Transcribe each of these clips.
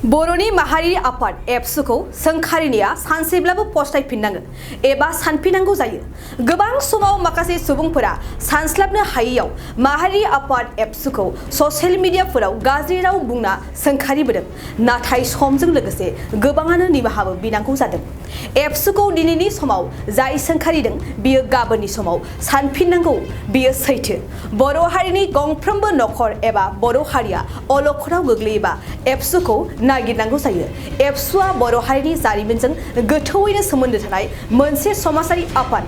बर'नि माहारि आफाद एबसुखौ सोंखारिनाया सानसेब्लाबो फस्थायफिननाङो एबा सानफिननांगौ जायो। गोबां समाव माखासे सुबुंफोरा सानस्लाबनो हायैयाव माहारि आफाद एबसुखौ ससियेल मिडियाफोराव गाज्रि राव बुंना सोंखारिबोदों। नाथाय समजों लोगोसे गोबाङानो निमाहाबो बिनांगौ जादों। एबसुखौ दिनैनि समाव जाय सोंखारिदों बियो गाबोननि समाव सानफिननांगौ, बियो सैथो। बर' हारिनि गंफ्रोमबो नखर एबा बर' हारिया अलखदाव गोग्लैयोबा एबसुखौ नागिरनांगौ जायो। एबसुआ बर' हारिनि जारिमिनजों गोथौवैनो सोमोन्दो थानाय मोनसे समाजारि आफाद,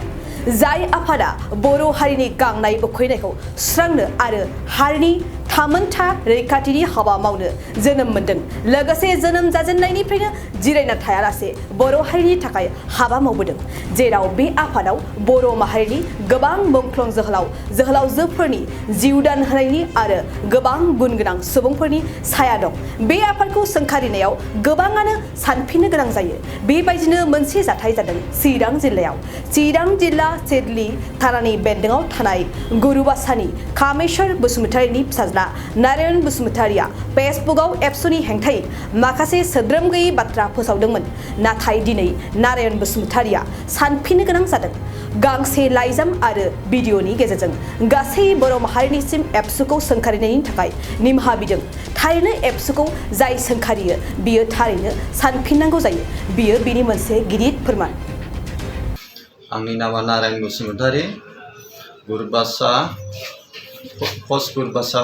जाय आफादा बर' हारिनि गांनाय उखैनायखौ सुस्रांनो आरो हारिनि थामोनथा रैखाथिनि हाबा मावनो जोनोम मोनदों। लोगोसे जोनोम जाजेननायनिफ्रायनो जिरायना थायालासे बर' हारिनि थाखाय हाबा मावबोदों, जेराव बे आफादाव बर' माहारिनि गोबां मुंख्लं जोहोलावजोफोरनि जिउ दान होनायनि आरो गोबां गुन गोनां सुबुंफोरनि साया दं। बे आफादखौ सोंखारिनायाव गोबाङानो सानफिननो गोनां जायो। बेबायदिनो मोनसे जाथाय जादों चिरां जिल्लायाव। चिरां जिल्ला सिडली थानानि बेन्दोङाव थानाय गुरुबासानि कामेश्वर बसुमतारीनि फिसाज्ला नारायण बसुमतारीया फेसबुकआव एबसुनि हेंथायै माखासे सोद्रोम गैयै बाथ्रा फोसावदोंमोन। नाथाय दिनै नारायण बसुमतारीया सानफिननो गोनां जादों। गांसे लाइजाम आरो भिडिअनि गेजेरजों गासै बर' माहारिनिसिम एबसुखौ सोंखारिनायनि थाखाय निमाहा बिदों। थारैनो एबसुखौ जाय सोंखारियो बियो थारैनो सानफिननांगौ जायो। बियो बिनि मोनसे गिदिर फोरमान। आंनि नामा नारायण बसुमतारी, गुरुबासा, पस्ट गुरुबासा,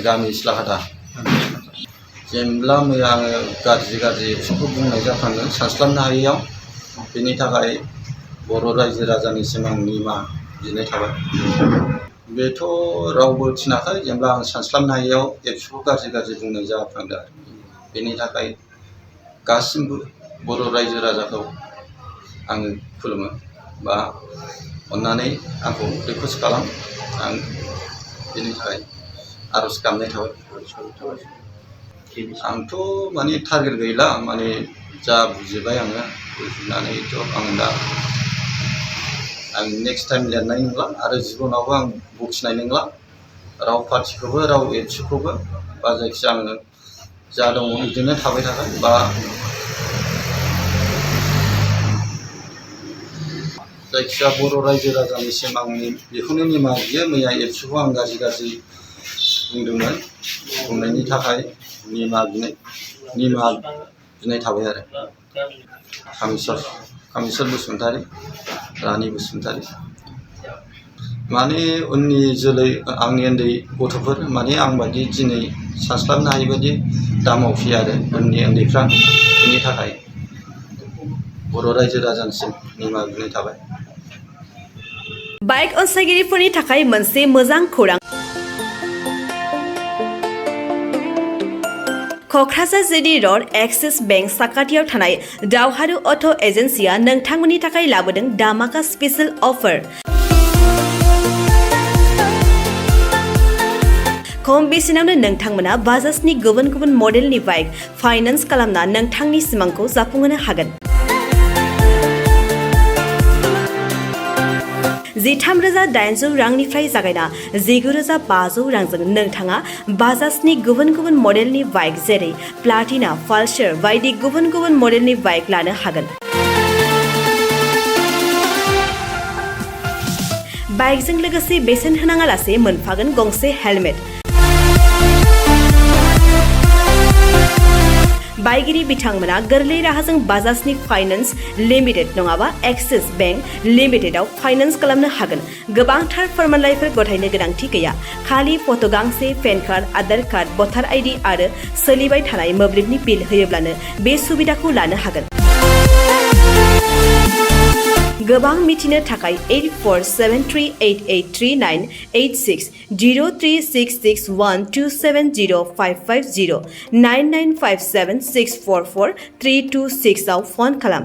गामि सिलाहाटा। जेनेब्ला मैया आङो गाज्रि एबसुखौ बुंनाय जाफ्लांदों सानस्लाबनो हायैयाव। बेनि थाखाय बर' रायजो राजानिसिम आं निमाहा बिनाय थाबाय। बेथ' रावबो थिनाखै, जेनेबा आं सानस्लाबनो हायैयाव एबसुखौ गाज्रि बुंनाय जाफ्लांदों आरो। बेनि थाखाय गासिबो बर' रायजो राजाखौ आङो खुलुमो बा अन्नानै आंखौ रिकुवेस्ट खालाम। आं बेनि थाखाय आर'ज गाबनाय थाबाय। आंथ' माने टारगेट गैला, माने जा बुजिबाय आङो, बुजिनानैथ' आं नेक्स्ट टाइम लिरनाय नंला आरो जिबनावबो आं बखिनाय नंला राव पार्टिखौबो राव एबसुखौबो, बा जायखिया आङो जा दङ बिदिनो थाबाय थागोन। बा जायखिया बर' रायजो राजानिसिम आंनि बेखौनो निमाहा बियो। मैया एबसुखौ आं गाज्रि बुंदोंमोन, बुंनायनि थाखाय निमाहा बिनाय थाबाय आरो। कामेश्वर बसुमतारी, रानि बसुमतारी। माने उननि जोलै, आंनि उन्दै गथ'फोर, माने आं बायदि दिनै सानस्लाबनो हायि बायदि दा मावसै आरो उननि उन्दैफ्रा। बेनि थाखाय बर' रायजो राजानिसिम निमाहा बिनाय थाबाय। बाइक अनसायगिरिफोरनि थाखाय मोनसे मोजां खौरां। Kokrajhar GD road axis bank साखाथियाव थानाय दावहारु अट' एजेन्सिया नोंथांमोननि थाखाय लाबोदों धामाका स्पेशेल अफार। खम बेसेनावनो नोंथांमोना बाजाजनि गुबुन मडेलनि बाइक फाइनान्स खालामना नोंथांनि सिमांखौ जाफुंहोनो हागोन। 13,800 रांनिफ्राय जागायना 19,500 रांजों नोंथाङा बाजाजनि गुबुन मडेलनि बाइक जेरै प्लाटिना, पालसार बायदि गुबुन मडेलनि बाइक लानो हागोन। बाइकजों लोगोसे बेसेन होनाङा लासे मोनफागोन गंसे हेलमेट। बाइगिरि बिथांमोना गोरलै राहाजों बाजाजनि फाइनान्स लिमिटेड नङाबा एक्सिस बेंक लिमिटेडआव फाइनान्स खालामनो हागोन। गोबांथार फोरमानलाइफोर गथायनो गोनांथि गैया। खालि फट' गांसे, पेन कार्ड, आधार कार्ड, भटार आइडि आरो सोलिबाय थानाय मोब्लिबनि बिल होयोब्लानो बे सुबिदाखौ लानो हागोन। गोबां मिथिनो थाखाय 8473883986 036612705550 9957644326 आव फन खालाम।